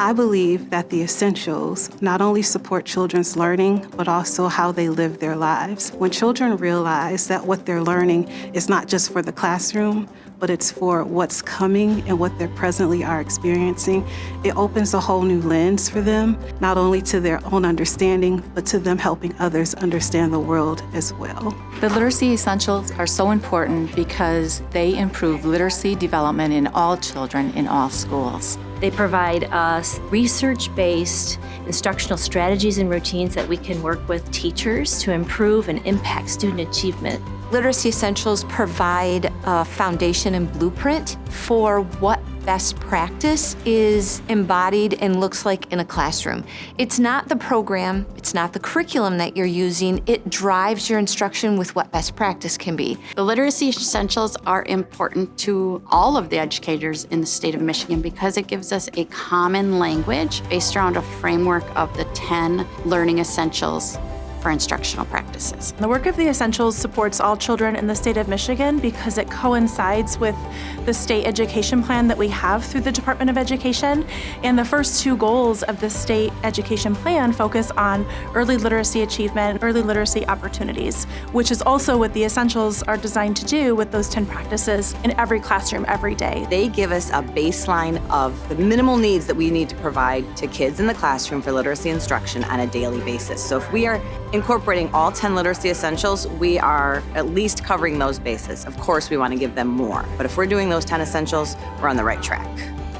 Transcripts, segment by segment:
I believe that the essentials not only support children's learning, but also how they live their lives. When children realize that what they're learning is not just for the classroom, but it's for what's coming and what they presently are experiencing, it opens a whole new lens for them, not only to their own understanding, but to them helping others understand the world as well. The literacy essentials are so important because they improve literacy development in all children in all schools. They provide us research-based instructional strategies and routines that we can work with teachers to improve and impact student achievement. Literacy essentials provide a foundation and blueprint for what best practice is embodied and looks like in a classroom. It's not the program, it's not the curriculum that you're using, it drives your instruction with what best practice can be. The literacy essentials are important to all of the educators in the state of Michigan because it gives us a common language based around a framework of the 10 learning essentials for instructional practices. The work of the Essentials supports all children in the state of Michigan because it coincides with the state education plan that we have through the Department of Education. And the first two goals of the state education plan focus on early literacy achievement, early literacy opportunities, which is also what the Essentials are designed to do with those 10 practices in every classroom every day. They give us a baseline of the minimal needs that we need to provide to kids in the classroom for literacy instruction on a daily basis. So if we are incorporating all 10 literacy essentials, we are at least covering those bases. Of course, we want to give them more, but if we're doing those 10 essentials, we're on the right track.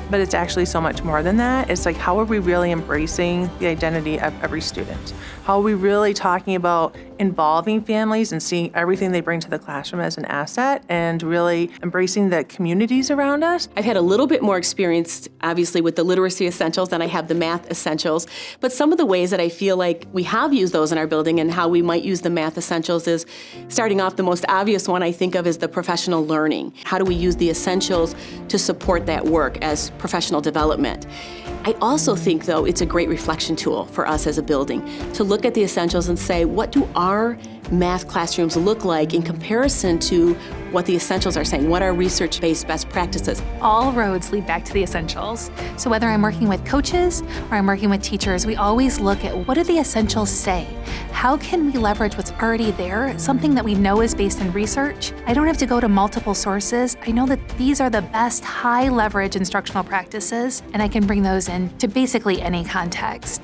But it's actually so much more than that. It's like, how are we really embracing the identity of every student? How are we really talking about involving families and seeing everything they bring to the classroom as an asset and really embracing the communities around us? I've had a little bit more experience, obviously, with the literacy essentials than I have the math essentials. But some of the ways that I feel like we have used those in our building and how we might use the math essentials is, starting off, the most obvious one I think of is the professional learning. How do we use the essentials to support that work as professional development? I also think, though, it's a great reflection tool for us as a building to look at the essentials and say, what do our math classrooms look like in comparison to what the essentials are saying? What are research-based best practices? All roads lead back to the essentials. So whether I'm working with coaches or I'm working with teachers, we always look at, what do the essentials say? How can we leverage what's already there, something that we know is based in research? I don't have to go to multiple sources. I know that these are the best high-leverage instructional practices, and I can bring those in to basically any context.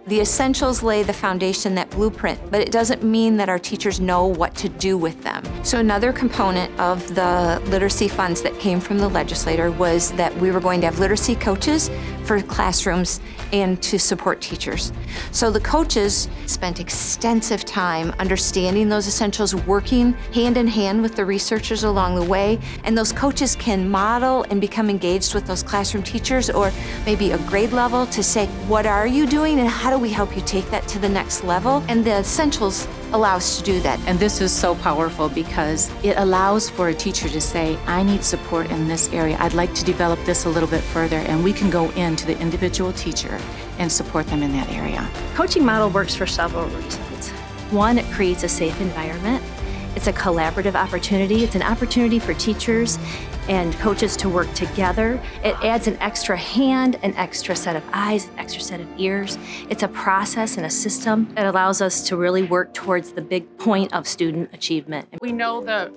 The essentials lay the foundation, that blueprint, but it doesn't mean that our teachers know what to do with them. So another component of the literacy funds that came from the legislator was that we were going to have literacy coaches for classrooms and to support teachers. So the coaches spent extensive time understanding those essentials, working hand in hand with the researchers along the way, and those coaches can model and become engaged with those classroom teachers or maybe a grade level to say, what are you doing and how do we help you take that to the next level? And the essentials allow us to do that. And this is so powerful because it allows for a teacher to say, I need support in this area. I'd like to develop this a little bit further, and we can go into the individual teacher and support them in that area. Coaching model works for several reasons. One, it creates a safe environment. It's a collaborative opportunity. It's an opportunity for teachers and coaches to work together. It adds an extra hand, an extra set of eyes, an extra set of ears. It's a process and a system that allows us to really work towards the big point of student achievement. We know the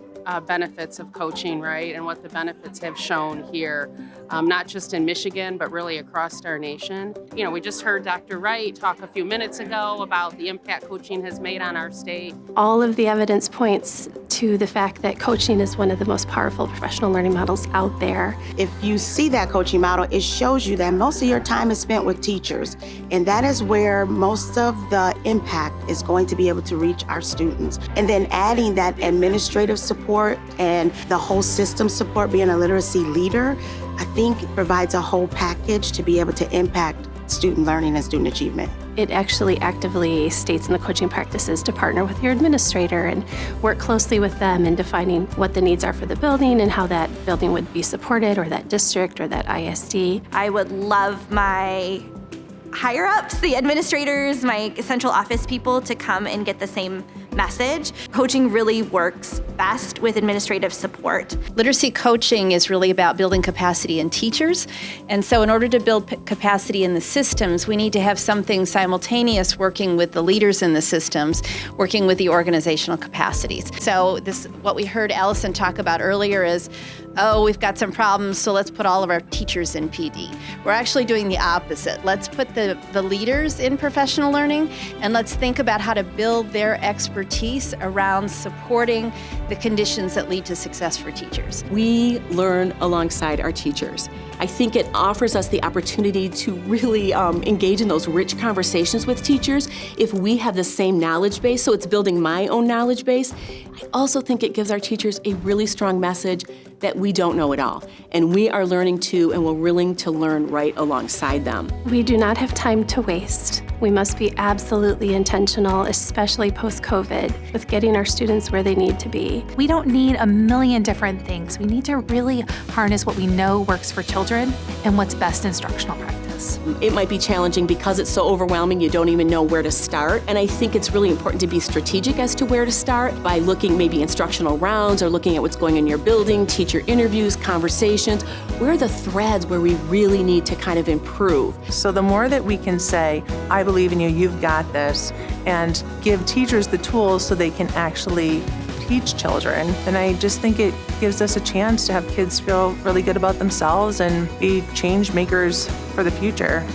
benefits of coaching, right, and what the benefits have shown here, not just in Michigan, but really across our nation. You know, we just heard Dr. Wright talk a few minutes ago about the impact coaching has made on our state. All of the evidence points to the fact that coaching is one of the most powerful professional learning models out there. If you see that coaching model, it shows you that most of your time is spent with teachers, and that is where most of the impact is going to be able to reach our students. And then adding that administrative support and the whole system support, being a literacy leader, I think provides a whole package to be able to impact student learning and student achievement. It actually actively states in the coaching practices to partner with your administrator and work closely with them in defining what the needs are for the building and how that building would be supported, or that district or that ISD. I would love my higher ups, the administrators, my central office people to come and get the same message. Coaching really works best with administrative support. Literacy coaching is really about building capacity in teachers. And so in order to build capacity in the systems, we need to have something simultaneous working with the leaders in the systems, working with the organizational capacities. So what we heard Allison talk about earlier is, oh, we've got some problems, so let's put all of our teachers in PD. We're actually doing the opposite. Let's put the leaders in professional learning, and let's think about how to build their expertise around supporting the conditions that lead to success for teachers. We learn alongside our teachers. I think it offers us the opportunity to really engage in those rich conversations with teachers if we have the same knowledge base, so it's building my own knowledge base. I also think it gives our teachers a really strong message that we don't know it all, and we are learning too, and we're willing to learn right alongside them. We do not have time to waste. We must be absolutely intentional, especially post-COVID, with getting our students where they need to be. We don't need a million different things. We need to really harness what we know works for children and what's best instructional practice. It might be challenging because it's so overwhelming, you don't even know where to start. And I think it's really important to be strategic as to where to start by looking maybe instructional rounds or looking at what's going on in your building, teacher interviews, conversations. Where are the threads where we really need to kind of improve? So the more that we can say, I believe in you, you've got this, and give teachers the tools so they can actually teach children, then I just think it gives us a chance to have kids feel really good about themselves and be change makers for the future.